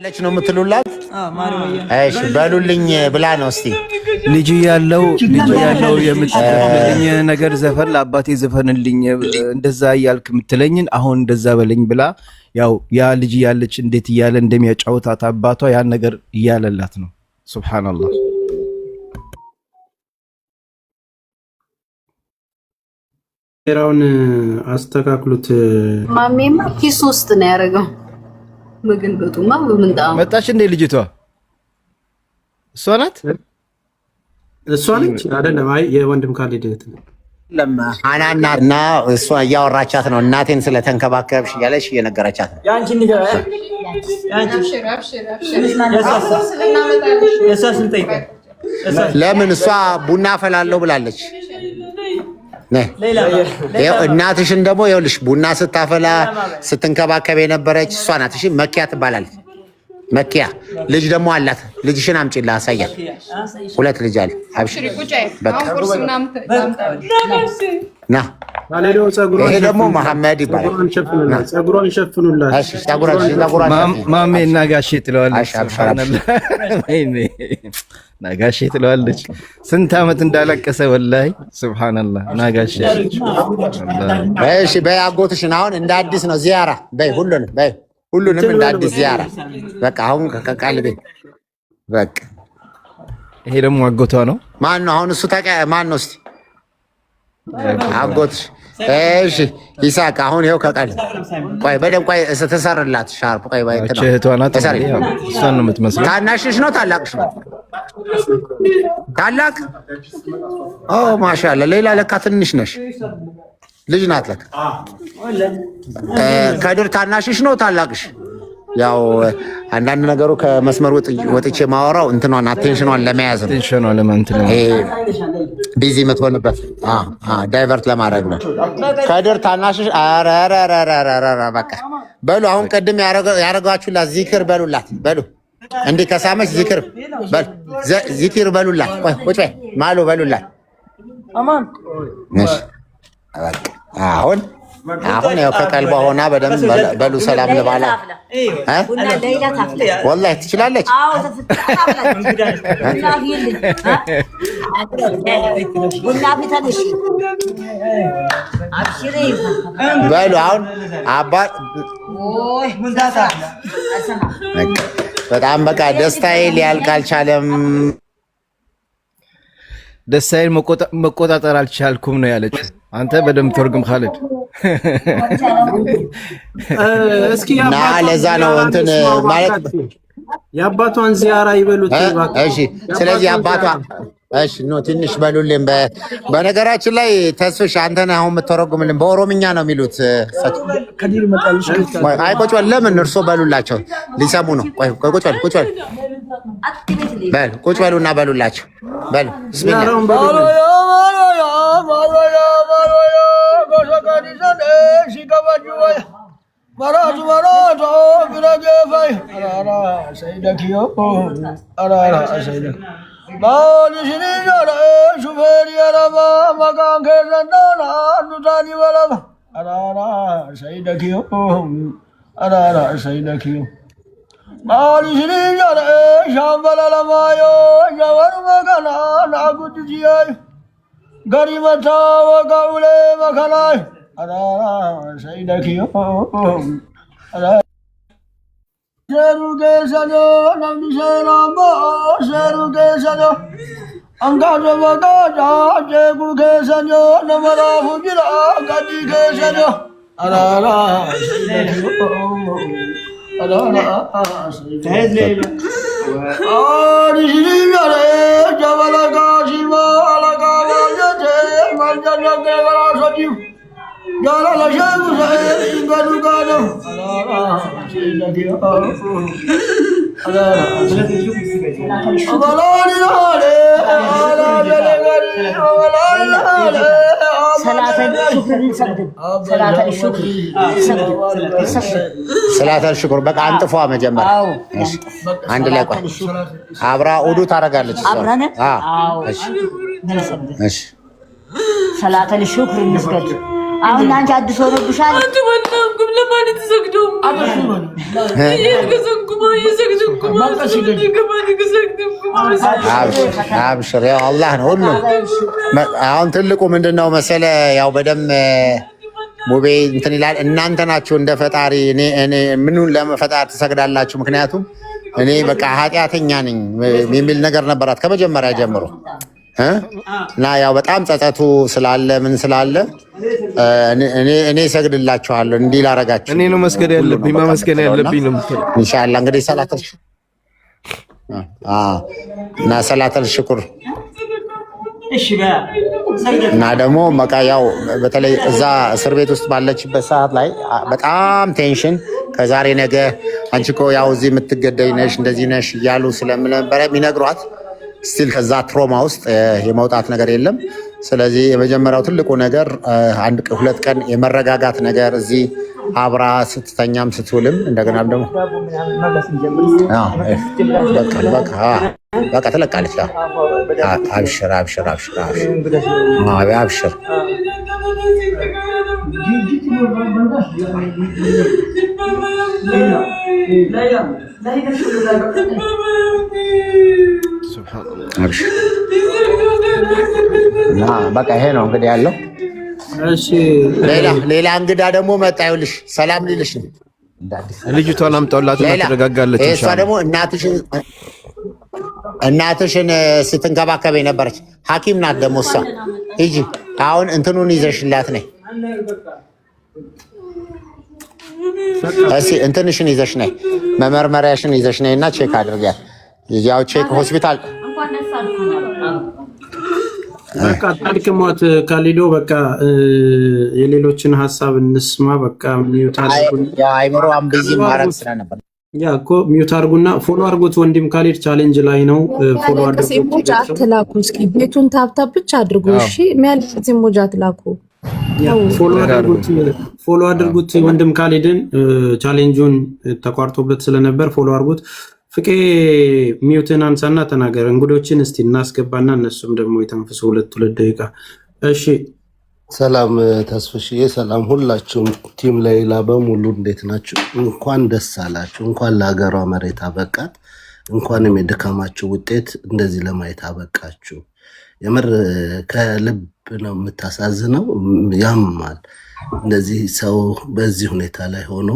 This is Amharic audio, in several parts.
ለች ነው የምትሉላት? እሺ በሉልኝ ብላ ነው። እስቲ ልጅ ያለው የምትልኝ ነገር ዘፈን ለአባቴ ዘፈንልኝ እንደዛ እያልክ የምትለኝን አሁን እንደዛ በለኝ ብላ ያው ያ ልጅ ያለች እንዴት እያለ እንደሚያጫውታት አባቷ ያን ነገር እያለላት ነው። ሱብሃንአላህ። ራውን አስተካክሉት። ማሜማ ኪስ ውስጥ ነው ያደረገው። ምግን በጡማ በምንጣው መጣች እንደ ልጅቷ እሷ ናት አይደለም? አይ የወንድም ካሊድ እህት ነው። ሐናናና እሷ እያወራቻት ነው። እናቴን ስለተንከባከብሽ እያለሽ እየነገረቻት ነው። ያንቺን ንገራ ለምን እሷ ቡና አፈላለሁ ብላለች። እናትሽን ደግሞ ይኸውልሽ ቡና ስታፈላ ስትንከባከብ የነበረች እሷ ናት። እሺ መኪያ ትባላለች። መኪያ ልጅ ደግሞ አላት። ልጅሽን አምጪልህ አሳያት። ሁለት ልጅ አለ። አብሽሪ በቃ ና። ይሄ ደግሞ መሐመድ ይባላል። ጸጉሯን ሸፍኑላት። እሺ ጸጉሯን ማሜ እና ጋሼ ትለዋለች። ናጋሼ ትለዋለች። ስንት ዓመት እንዳለቀሰ ወላሂ ሱብሃንአላህ። ናጋሼ እሺ በይ አጎትሽን አሁን እንደ አዲስ ነው ዚያራ በይ። ሁሉንም እንደ አዲስ ዚያራ በቃ አሁን ከቃልቤ በቃ። ይሄ ደግሞ አጎቷ ነው። ማን ነው አሁን እሱ ማን ነው? እስቲ አጎትሽ። እሺ ይሳቅ አሁን ይኸው ከቃል ቆይ በደም ቆይ ስትሰርላት ሻርፕ ቆይ ባይ እንትን እህቷ ናት። እሷን ነው የምትመስለው። ታናሽሽ ነው ታላቅሽ ነው? ታላቅ። ኦ ማሻአላ። ሌላ ለካ ትንሽ ነሽ። ልጅ ናት ለካ። ከድር ታናሽሽ ነው ታላቅሽ? ያው አንዳንድ ነገሩ ከመስመር ወጥቼ ማወራው እንትኗን አቴንሽኗን ለመያዝ ነው። አቴንሽኗን ለማንተለ ቢዚ የምትሆንበት ዳይቨርት ለማድረግ ነው። ከድር ታናሽሽ። አረረረረረ በቃ በሉ። አሁን ቅድም ያረጋችሁላት ዚክር በሉላት። በሉ እንዲህ ከሳመች ዚክር በል ዚክር በሉላት። ቆይ ቁጭ በይ ማሉ በሉላት። አማን እሺ አሁን ያው ከቀልቧ ሆና በደንብ በሉ ሰላም ልባላ። ወላሂ ትችላለች። በሉ አሁን በጣም በቃ ደስታዬ ሊያልቅ አልቻለም። ደስታዬን መቆጣጠር አልቻልኩም ነው ያለችው። አንተ በደንብ ተርጉም ኻሊድ። እስኪ ና ለዛ ነው እንትን ማለት የአባቷን ዚያራ ይበሉት። እሺ ስለዚህ አባቷ እሺ ነው ትንሽ በሉልን። በነገራችን ላይ ተስፍሽ አንተ ነህ አሁን የምትተረጉምልን። በኦሮምኛ ነው የሚሉት። አይ ቁጭ በል። ለምን እርሶ በሉላቸው ሊሰሙ ነው። ቆይ ቁጭ በል ቁጭ በሉና በሉላቸው። በሉ ቢስሚላህ Garimata wa gaule makalai Sayyidakiyo Seru ke sajo namni seramba Seru ke sajo Angkaja wakaja Jegu ke sajo Namara fujira Gadi ke sajo Sayyidakiyo Sayyidakiyo Di sini yare Jabala kasima Alaka Manjana ke wala sajib jala la shagu sahe ingadu gado Sayyidakiyo abalani lale ala jalegari abalani lale ሰላተል ሽኩር በቃ አንጥፏ መጀመሪያ አንድ ላይ ቆይ አብራ ኡዱ ታረጋለች። እሺ ሰላተል ሽኩር እንስገድ አሁን አንቺ አዲስ ሆነብሻል። አንተ ወጣም ለማለት ተሰግዶ አዲስ ነው ይሄ ከሰንኩማ ይሰግዱ አብሽር ያው አላህ ነው ሁሉ። አሁን ትልቁ ምንድነው መሰለ ያው በደም ሙቤ እንትን ይላል። እናንተ ናችሁ እንደ ፈጣሪ እኔ ምኑን ለፈጣሪ ትሰግዳላችሁ? ምክንያቱም እኔ በቃ ኃጢአተኛ ነኝ የሚል ነገር ነበራት ከመጀመሪያ ጀምሮ እና ያው በጣም ጸጸቱ ስላለ ምን ስላለ እኔ ሰግድላችኋለሁ እንዲህ ላረጋችሁ። እኔ ነው መስገድ ያለብኝ ማመስገን ያለብኝ ነው የምትለው። ኢንሻአላህ እንግዲህ እና ሰላተል ሽኩር እና ደግሞ በቃ ያው በተለይ እዛ እስር ቤት ውስጥ ባለችበት ሰዓት ላይ በጣም ቴንሽን ከዛሬ ነገ አንቺ እኮ ያው እዚህ የምትገደይ ነሽ እንደዚህ ነሽ እያሉ ስለነበረ የሚነግሯት ስቲል ከዛ ትሮማ ውስጥ የመውጣት ነገር የለም። ስለዚህ የመጀመሪያው ትልቁ ነገር አንድ ሁለት ቀን የመረጋጋት ነገር እዚህ አብራ ስትተኛም ስትውልም እንደገናም ደግሞ በቃ ትለቃለች። አብሽር አብሽር አብሽር አብሽር በቃ ይሄ ነው እንግዲህ ያለው። ሌላ እንግዳ ደግሞ መጣ። ይኸውልሽ ሰላም ሊልሽ ነው። ልጅቷን አምጣውላትና ትረጋጋለች። እሷ ደግሞ እናትሽን ስትንከባከብ የነበረች ሐኪም ናት። ደግሞ እሷ ሂጂ አሁን እንትኑን ይዘሽላት ነይ። እስኪ እንትንሽን ይዘሽ ነይ፣ መመርመሪያሽን ይዘሽ ነይ እና ቼክ አድርጊያት። ያው ቼክ ሆስፒታል በቃ ታድክሟት ካሊዶ። በቃ የሌሎችን ሀሳብ እንስማ። በቃ ሚውት አድርጉና አይምሮ አምቢዚ ማረግ ስለነበር ያ እኮ ሚውት አድርጉና ፎሎ አድርጉት። ወንድም ካሊድ ቻሌንጅ ላይ ነው። ፎሎ አድርጉት። ሞጃ አትላኩ። እስኪ ቤቱን ታብታብ ብቻ አድርጉ። እሺ የሚያልፍት ሞጃ አትላኩ። ፎሎ አድርጉት ወንድም ካሊድን። ቻሌንጁን ተቋርጦበት ስለነበር ፎሎ አድርጉት። ፍቄ ሚውትን አንሳና ተናገር። እንግዶችን እስቲ እናስገባና እነሱም ደግሞ የተንፍሱ ሁለት ደቂቃ። እሺ ሰላም ተስፍሽዬ፣ ሰላም ሁላችሁም ቲም ሌላ በሙሉ እንዴት ናችሁ? እንኳን ደስ አላችሁ። እንኳን ለሀገሯ መሬት አበቃት። እንኳንም የድካማችሁ ውጤት እንደዚህ ለማየት አበቃችሁ። የምር ከልብ ነው የምታሳዝነው፣ ያማል። እንደዚህ ሰው በዚህ ሁኔታ ላይ ሆኖ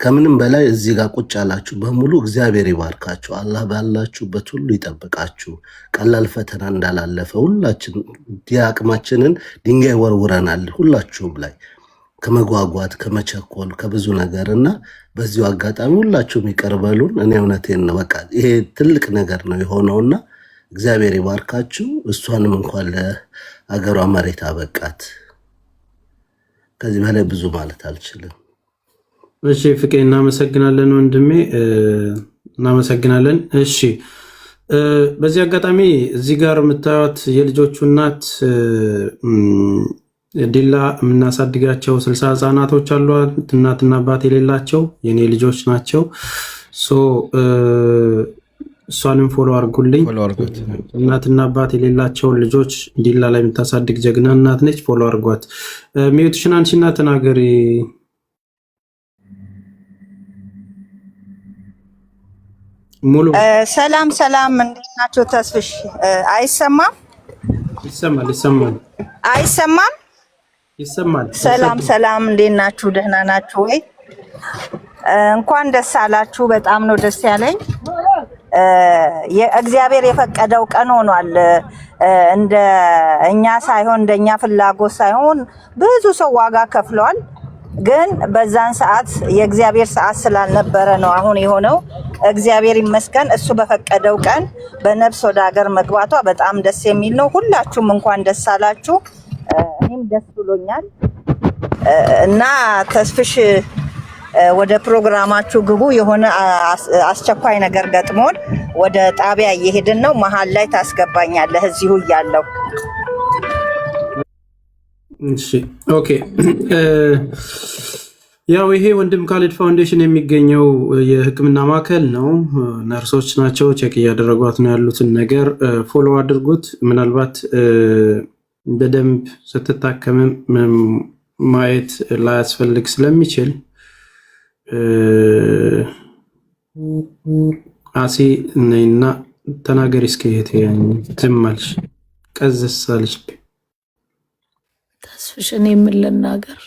ከምንም በላይ እዚህ ጋር ቁጭ ያላችሁ በሙሉ እግዚአብሔር ይባርካችሁ። አላህ ባላችሁበት ሁሉ ይጠብቃችሁ። ቀላል ፈተና እንዳላለፈ ሁላችን የአቅማችንን ድንጋይ ወርውረናል፣ ሁላችሁም ላይ ከመጓጓት ከመቸኮል ከብዙ ነገር እና በዚሁ አጋጣሚ ሁላችሁም ይቀርበሉን። እኔ እውነቴን ነው፣ በቃ ይሄ ትልቅ ነገር ነው የሆነውና እግዚአብሔር ይባርካችሁ። እሷንም እንኳን ለአገሯ መሬት አበቃት። ከዚህ በላይ ብዙ ማለት አልችልም። እሺ ፍቄ እናመሰግናለን ወንድሜ፣ እናመሰግናለን። እሺ በዚህ አጋጣሚ እዚህ ጋር የምታዩት የልጆቹ እናት ዲላ የምናሳድጋቸው 60 ህጻናቶች አሏት። እናትና አባት የሌላቸው የኔ ልጆች ናቸው። እሷንም ፎሎ አድርጉልኝ። እናትና አባት የሌላቸውን ልጆች ዲላ ላይ የምታሳድግ ጀግና እናት ነች። ፎሎ አድርጓት። ሚውትሽን አንቺና ተናገሪ። ሙሉ ሰላም ሰላም፣ እንዴት ናችሁ? ተስፍሽ አይሰማም? ይሰማል። ይሰማል። አይሰማም? ይሰማል። ሰላም ሰላም፣ እንዴት ናችሁ? ደህና ናችሁ ወይ? እንኳን ደስ አላችሁ። በጣም ነው ደስ ያለኝ። እግዚአብሔር የፈቀደው ቀን ሆኗል። እንደ እኛ ሳይሆን እንደኛ ፍላጎት ሳይሆን ብዙ ሰው ዋጋ ከፍሏል። ግን በዛን ሰዓት የእግዚአብሔር ሰዓት ስላልነበረ ነው አሁን የሆነው። እግዚአብሔር ይመስገን። እሱ በፈቀደው ቀን በነፍስ ወደ ሀገር መግባቷ በጣም ደስ የሚል ነው። ሁላችሁም እንኳን ደስ አላችሁ። እኔም ደስ ብሎኛል እና ተስፍሽ ወደ ፕሮግራማችሁ ግቡ። የሆነ አስቸኳይ ነገር ገጥሞን ወደ ጣቢያ እየሄድን ነው። መሀል ላይ ታስገባኛለህ እዚሁ እያለሁ። እሺ ኦኬ። ያው ይሄ ወንድም ካሊድ ፋውንዴሽን የሚገኘው የሕክምና ማዕከል ነው። ነርሶች ናቸው ቼክ እያደረጓት ነው ያሉትን ነገር። ፎሎ አድርጉት። ምናልባት በደንብ ስትታከምም ማየት ላያስፈልግ ስለሚችል አሴ ነይና ተናገሪ እስኪ እህቴ። ዝም አልሽ፣ ቀዘስ አልሽ። ተስፍሽን የምን ልናገር?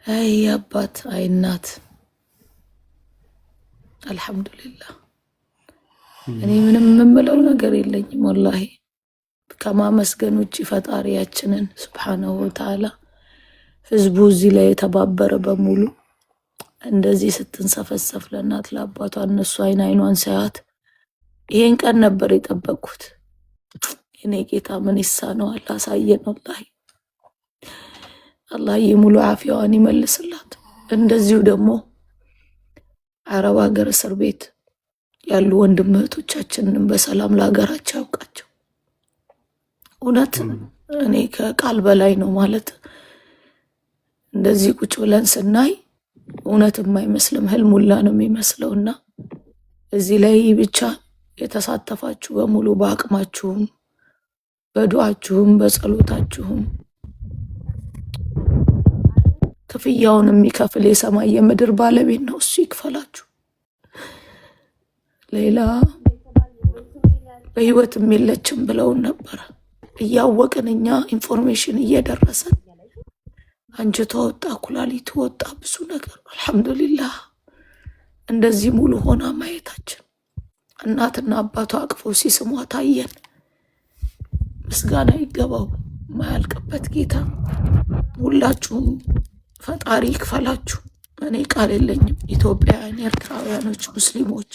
አይ አባት አይ እናት አልሐምዱሊላህ። እኔ ምንም የምለው ነገር የለኝም ወላሂ ከማመስገን ውጭ ፈጣሪያችንን ሱብሓነሁ ወተዓላ። ህዝቡ እዚህ ላይ የተባበረ በሙሉ እንደዚህ ስትንሰፈሰፍ ለእናት ለአባቷ እነሱ አይኗን ሳያት ይሄን ቀን ነበር የጠበቅኩት። እኔ ጌታ ምን ይሳነዋል? አሳየን ወላሂ። አላህ የሙሉ አፊያዋን ይመልስላት። እንደዚሁ ደግሞ አረብ ሀገር እስር ቤት ያሉ ወንድም እህቶቻችንን በሰላም ለሀገራቸው ያውቃቸው። እውነት እኔ ከቃል በላይ ነው ማለት እንደዚህ ቁጭ ብለን ስናይ እውነት የማይመስልም ህልሙላ ነው የሚመስለውና እዚህ ላይ ብቻ የተሳተፋችሁ በሙሉ በአቅማችሁም በዱዓችሁም በጸሎታችሁም ክፍያውን የሚከፍል የሰማይ የምድር ባለቤት ነው፣ እሱ ይክፈላችሁ። ሌላ በህይወት የለችም ብለውን ነበር እያወቅን እኛ ኢንፎርሜሽን እየደረሰን አንጀቷ ወጣ፣ ኩላሊቱ ወጣ፣ ብዙ ነገር አልሐምዱሊላህ። እንደዚህ ሙሉ ሆና ማየታችን እናትና አባቷ አቅፈው ሲስሟ ታየን። ምስጋና ይገባው ማያልቅበት ጌታ። ሁላችሁም ፈጣሪ ይክፈላችሁ። እኔ ቃል የለኝም። ኢትዮጵያውያን፣ ኤርትራውያኖች፣ ሙስሊሞች፣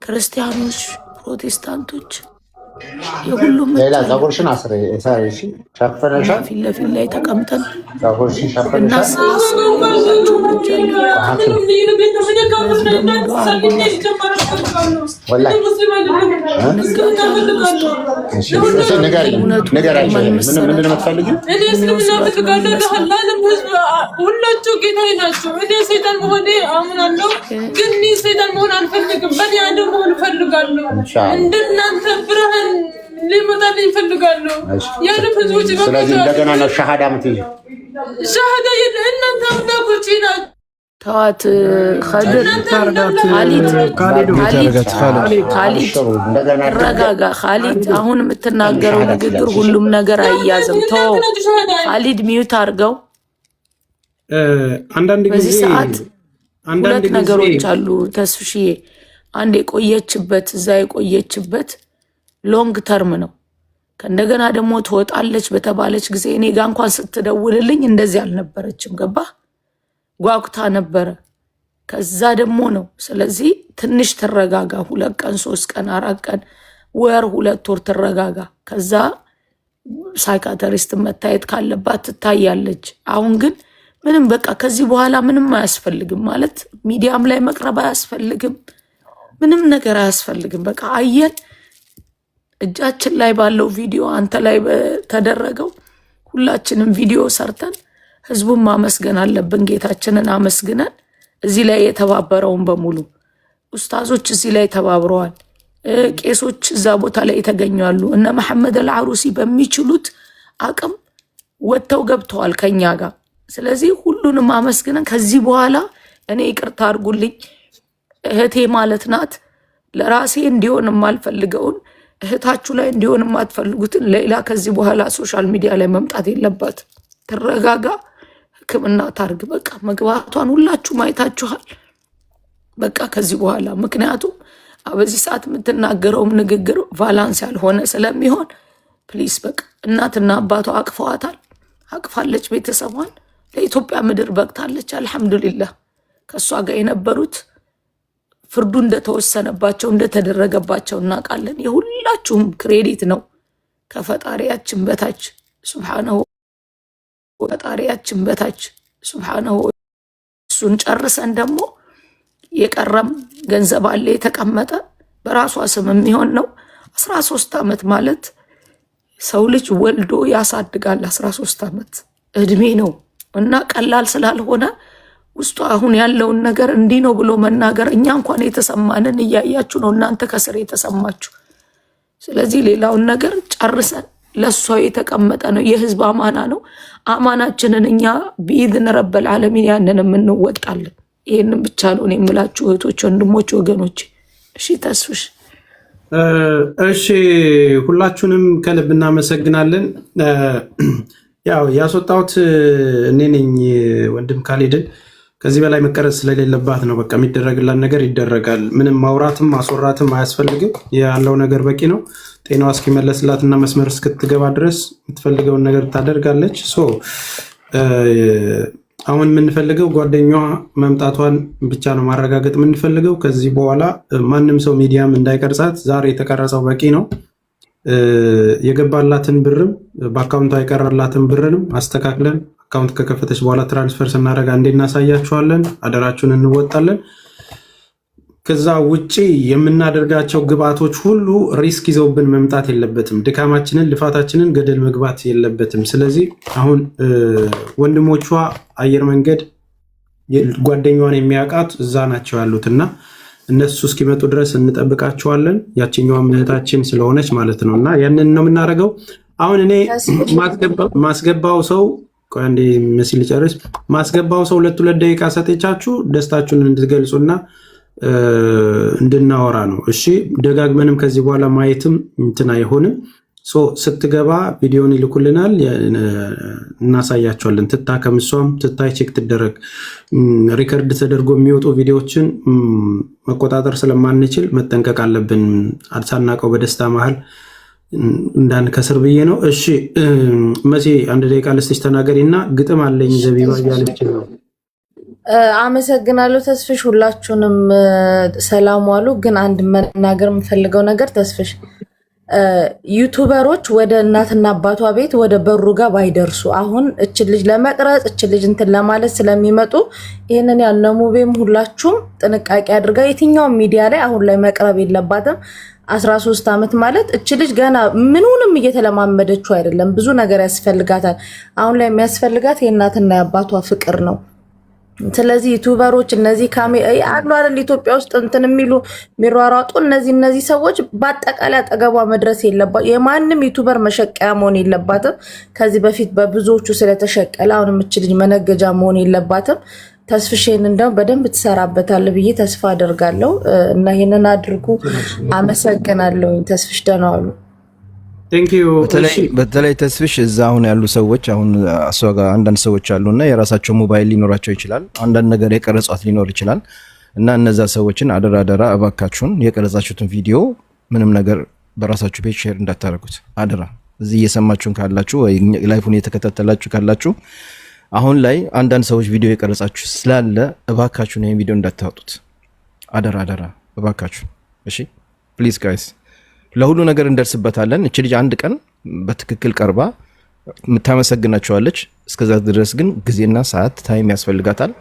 ክርስቲያኖች፣ ፕሮቴስታንቶች የሁሉም ሌላ ጸጉርሽን አስሬ እሺ፣ ሸፈነሻል። ፊት ለፊት ላይ ተቀምጠን ጸጉርሽን ሸፈነሻል። እናስላስላችሁ ወላሂ ንገራቸው። ምንድን ነው የምትፈልጊው? እኔ እስልምና እፈልጋለሁ። ለሐላልም ህዝብ ሁላችሁ ጌታዬ ናቸው። እኔ ሰይጣን መሆኔ አምናለሁ፣ ግን እኔ ሰይጣን መሆን አልፈልግም። በኔ አደም መሆን እፈልጋለሁ። እንደናንተ ብርሃን ሊመጣልኝ እፈልጋለሁ። ያለም ህዝቦች ስለዚህ እንደገና ነው ሸሃዳ የምትይዥው? ሸሃዳ እናንተ አምላኮቼ ናቸው። ተዋት ኸድር ረጋጋ። ካሊድ አሁን የምትናገረው ንግግር ሁሉም ነገር አይያዝም። ተው ካሊድ ሚዩት አድርገው። በዚህ ሰዓት ሁለት ነገሮች አሉ ተስፍሽዬ። አንድ የቆየችበት እዛ የቆየችበት ሎንግ ተርም ነው። ከእንደገና ደግሞ ትወጣለች በተባለች ጊዜ እኔ ጋ እንኳን ስትደውልልኝ እንደዚህ አልነበረችም። ገባ ጓጉታ ነበረ። ከዛ ደግሞ ነው። ስለዚህ ትንሽ ትረጋጋ። 2 ቀን 3 ቀን 4 ቀን ወር 2 ወር ትረጋጋ። ከዛ ሳይካትሪስት መታየት ካለባት ትታያለች። አሁን ግን ምንም በቃ ከዚህ በኋላ ምንም አያስፈልግም ማለት ሚዲያም ላይ መቅረብ አያስፈልግም። ምንም ነገር አያስፈልግም። በቃ አየን እጃችን ላይ ባለው ቪዲዮ አንተ ላይ ተደረገው ሁላችንም ቪዲዮ ሰርተን ህዝቡን ማመስገን አለብን። ጌታችንን አመስግነን እዚህ ላይ የተባበረውን በሙሉ ኡስታዞች እዚህ ላይ ተባብረዋል። ቄሶች እዛ ቦታ ላይ የተገኙአሉ። እነ መሐመድ አልዓሩሲ በሚችሉት አቅም ወጥተው ገብተዋል ከኛ ጋር። ስለዚህ ሁሉንም አመስግነን ከዚህ በኋላ እኔ ይቅርታ አድርጉልኝ እህቴ ማለት ናት። ለራሴ እንዲሆን የማልፈልገውን እህታችሁ ላይ እንዲሆን የማትፈልጉትን ሌላ ከዚህ በኋላ ሶሻል ሚዲያ ላይ መምጣት የለባት። ትረጋጋ፣ ህክምና ታርግ። በቃ መግባቷን ሁላችሁ ማየታችኋል። በቃ ከዚህ በኋላ ምክንያቱም በዚህ ሰዓት የምትናገረውም ንግግር ቫላንስ ያልሆነ ስለሚሆን ፕሊስ በቃ እናትና አባቷ አቅፈዋታል፣ አቅፋለች ቤተሰቧን። ለኢትዮጵያ ምድር በቅታለች። አልሐምዱሊላህ። ከእሷ ጋር የነበሩት ፍርዱ እንደተወሰነባቸው እንደተደረገባቸው እናውቃለን። የሁላችሁም ክሬዲት ነው ከፈጣሪያችን በታች ሱብሃነሁ ፈጣሪያችን በታች ሱብሃነሁ። እሱን ጨርሰን ደግሞ የቀረም ገንዘብ አለ የተቀመጠ በራሷ ስም የሚሆን ነው። 13 ዓመት ማለት ሰው ልጅ ወልዶ ያሳድጋል። 13 ዓመት እድሜ ነው እና ቀላል ስላልሆነ ውስጡ አሁን ያለውን ነገር እንዲህ ነው ብሎ መናገር እኛ እንኳን የተሰማንን እያያችሁ ነው እናንተ ከስር የተሰማችሁ። ስለዚህ ሌላውን ነገር ጨርሰን ለሷ የተቀመጠ ነው፣ የህዝብ አማና ነው። አማናችንን እኛ ቢኢዝን ረበል ዓለሚን ያንን እንወጣለን። ይሄንን ብቻ ነው እኔ የምላችሁ እህቶች፣ ወንድሞች፣ ወገኖች። እሺ ተስፍሽ። እሺ ሁላችሁንም ከልብ እናመሰግናለን። ያው ያስወጣሁት እኔ ነኝ ወንድም ካሊድን። ከዚህ በላይ መቀረጽ ስለሌለባት ነው። በቃ የሚደረግላት ነገር ይደረጋል። ምንም ማውራትም ማስወራትም አያስፈልግም። ያለው ነገር በቂ ነው። ጤናዋ እስኪመለስላትና መስመር እስክትገባ ድረስ የምትፈልገውን ነገር ታደርጋለች። አሁን የምንፈልገው ጓደኛዋ መምጣቷን ብቻ ነው ማረጋገጥ የምንፈልገው። ከዚህ በኋላ ማንም ሰው ሚዲያም እንዳይቀርጻት። ዛሬ የተቀረጸው በቂ ነው። የገባላትን ብርም በአካውንቷ የቀረላትን ብርንም አስተካክለን አካውንት ከከፈተች በኋላ ትራንስፈር ስናደርግ አንዴ እናሳያችኋለን። አደራችሁን እንወጣለን። ከዛ ውጪ የምናደርጋቸው ግብአቶች ሁሉ ሪስክ ይዘውብን መምጣት የለበትም። ድካማችንን ልፋታችንን ገደል መግባት የለበትም። ስለዚህ አሁን ወንድሞቿ አየር መንገድ ጓደኛዋን የሚያውቃት እዛ ናቸው ያሉትና እነሱ እስኪመጡ ድረስ እንጠብቃቸዋለን። ያችኛዋ እህታችን ስለሆነች ማለት ነው። እና ያንን ነው የምናደርገው። አሁን እኔ ማስገባው ሰው አንዴ መስል ጨርስ። ማስገባው ሰው 2 ደቂቃ ሰጥቻችሁ ደስታችሁን እንድትገልጹና እንድናወራ ነው። እሺ ደጋግመንም ከዚህ በኋላ ማየትም እንትን አይሆንም። ስትገባ ቪዲዮን ይልኩልናል፣ እናሳያቸዋለን። ትታከም፣ እሷም ትታይ፣ ቼክ ትደረግ። ሪከርድ ተደርጎ የሚወጡ ቪዲዮዎችን መቆጣጠር ስለማንችል መጠንቀቅ አለብን። ሳናውቀው በደስታ መሀል እንዳንከስር ብዬ ነው። እሺ መሲ 1 ደቂቃ ልስጥሽ፣ ተናገሪ እና ግጥም አለኝ ዘቢባ እያለች ነው። አመሰግናለሁ ተስፍሽ። ሁላችሁንም ሰላም ዋሉ። ግን አንድ መናገር የምፈልገው ነገር ተስፍሽ፣ ዩቱበሮች ወደ እናትና አባቷ ቤት ወደ በሩ ጋር ባይደርሱ፣ አሁን እችን ልጅ ለመቅረጽ እችን ልጅ እንትን ለማለት ስለሚመጡ ይህንን ያልነው ሙቤም ሁላችሁም ጥንቃቄ አድርጋ የትኛውም ሚዲያ ላይ አሁን ላይ መቅረብ የለባትም። 13 ዓመት ማለት እች ልጅ ገና ምኑንም እየተለማመደችው አይደለም። ብዙ ነገር ያስፈልጋታል። አሁን ላይ የሚያስፈልጋት የእናትና የአባቷ ፍቅር ነው። ስለዚህ ዩቱበሮች እነዚህ አሉ አይደል ኢትዮጵያ ውስጥ እንትን የሚሉ የሚሯሯጡ እነዚህ ሰዎች በአጠቃላይ አጠገቧ መድረስ የለባትም። የማንም ዩቱበር መሸቀያ መሆን የለባትም። ከዚህ በፊት በብዙዎቹ ስለተሸቀለ አሁንም እች ልጅ መነገጃ መሆን የለባትም። ተስፍሽን እንደው በደንብ ትሰራበታለህ ብዬ ተስፋ አደርጋለሁ እና ይሄንን አድርጉ። አመሰግናለሁ። ተስፍሽ ደህና ዋሉ። በተለይ ተስፍሽ እዛ አሁን ያሉ ሰዎች አሁን እሷ ጋር አንዳንድ ሰዎች አሉና የራሳቸው ሞባይል ሊኖራቸው ይችላል። አንዳንድ ነገር የቀረጿት ሊኖር ይችላል እና እነዛ ሰዎችን አደራ እባካችሁን የቀረጻችሁትን ቪዲዮ ምንም ነገር በራሳችሁ ፔጅ ሼር እንዳታረጉት አደራ። እዚህ እየሰማችሁን ካላችሁ ወይ ላይፉን እየተከታተላችሁ ካላችሁ አሁን ላይ አንዳንድ ሰዎች ቪዲዮ የቀረጻችሁ ስላለ እባካችሁን ይሄን ቪዲዮ እንዳታወጡት አደራ እባካችሁ። እሺ ፕሊዝ ጋይስ፣ ለሁሉ ነገር እንደርስበታለን። እቺ ልጅ አንድ ቀን በትክክል ቀርባ የምታመሰግናቸዋለች። እስከዛ ድረስ ግን ጊዜና ሰዓት ታይም ያስፈልጋታል።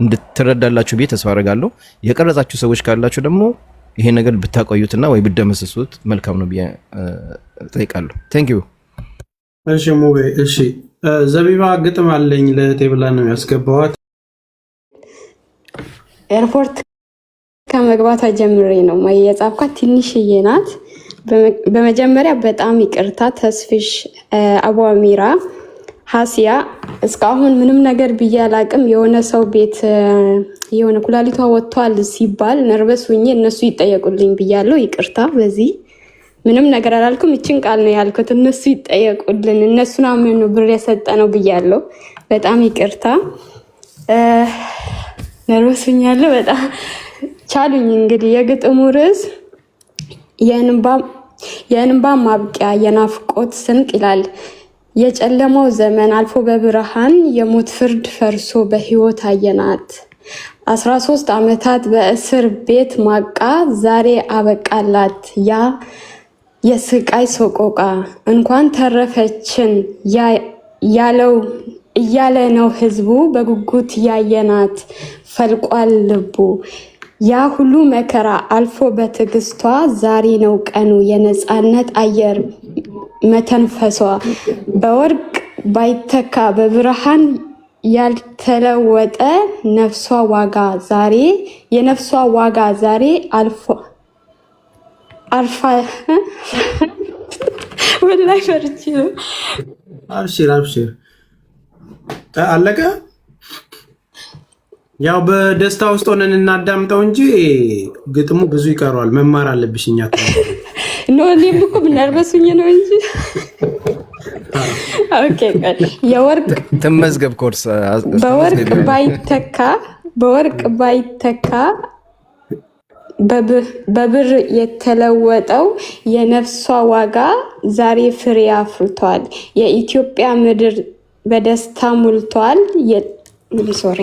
እንድትረዳላችሁ ቤት ተስፋ አደርጋለሁ። የቀረጻችሁ ሰዎች ካላችሁ ደግሞ ይሄ ነገር ብታቆዩትና ወይ ብደመስሱት መልካም ነው ብዬ ጠይቃለሁ። ቴንክ ዩ። እሺ ሙቤ። እሺ ዘቢባ ግጥም አለኝ ለእህቴ ብላ ነው ያስገባዋት። ኤርፖርት ከመግባቷ ጀምሬ ነው የጻፍኳት። ትንሽዬ ናት። በመጀመሪያ በጣም ይቅርታ ተስፍሽ፣ አቧሚራ፣ ሀሲያ እስካሁን ምንም ነገር ብዬ አላቅም። የሆነ ሰው ቤት የሆነ ኩላሊቷ ወጥቷል ሲባል ነርቨስ ሁኜ እነሱ ይጠየቁልኝ ብያለሁ። ይቅርታ በዚህ ምንም ነገር አላልኩም። እችን ቃል ነው ያልኩት። እነሱ ይጠየቁልን፣ እነሱን አመኑ ብር የሰጠ ነው ብያለሁ። በጣም ይቅርታ። ነርቨስ ሁኛለሁ በጣም ቻሉኝ። እንግዲህ የግጥሙ ርዕስ የእንባ ማብቂያ የናፍቆት ስንቅ ይላል። የጨለማው ዘመን አልፎ በብርሃን የሞት ፍርድ ፈርሶ በህይወት አየናት። 13 ዓመታት በእስር ቤት ማቃ ዛሬ አበቃላት ያ የስቃይ ሰቆቃ። እንኳን ተረፈችን ያለው እያለ ነው ህዝቡ በጉጉት ያየናት ፈልቋል ልቡ። ያ ሁሉ መከራ አልፎ በትዕግስቷ ዛሬ ነው ቀኑ የነፃነት አየር መተንፈሷ። በወርቅ ባይተካ በብርሃን ያልተለወጠ ነፍሷ ዋጋ ዛሬ የነፍሷ ዋጋ ዛሬ አልፋ ወላሂ ፈርቼ ነው። አብሽር አለቀ። ያው በደስታ ውስጥ ሆነን እናዳምጠው እንጂ ግጥሙ ብዙ ይቀረዋል። መማር አለብሽ። እኛ ነው እኔም እኮ ብናርበሱኝ ነው እንጂ ኦኬ። የወርቅ ተመዝገብ ኮርስ በወርቅ ባይተካ በብር የተለወጠው የነፍሷ ዋጋ ዛሬ ፍሬ አፍርቷል። የኢትዮጵያ ምድር በደስታ ሞልቷል። ሶሪ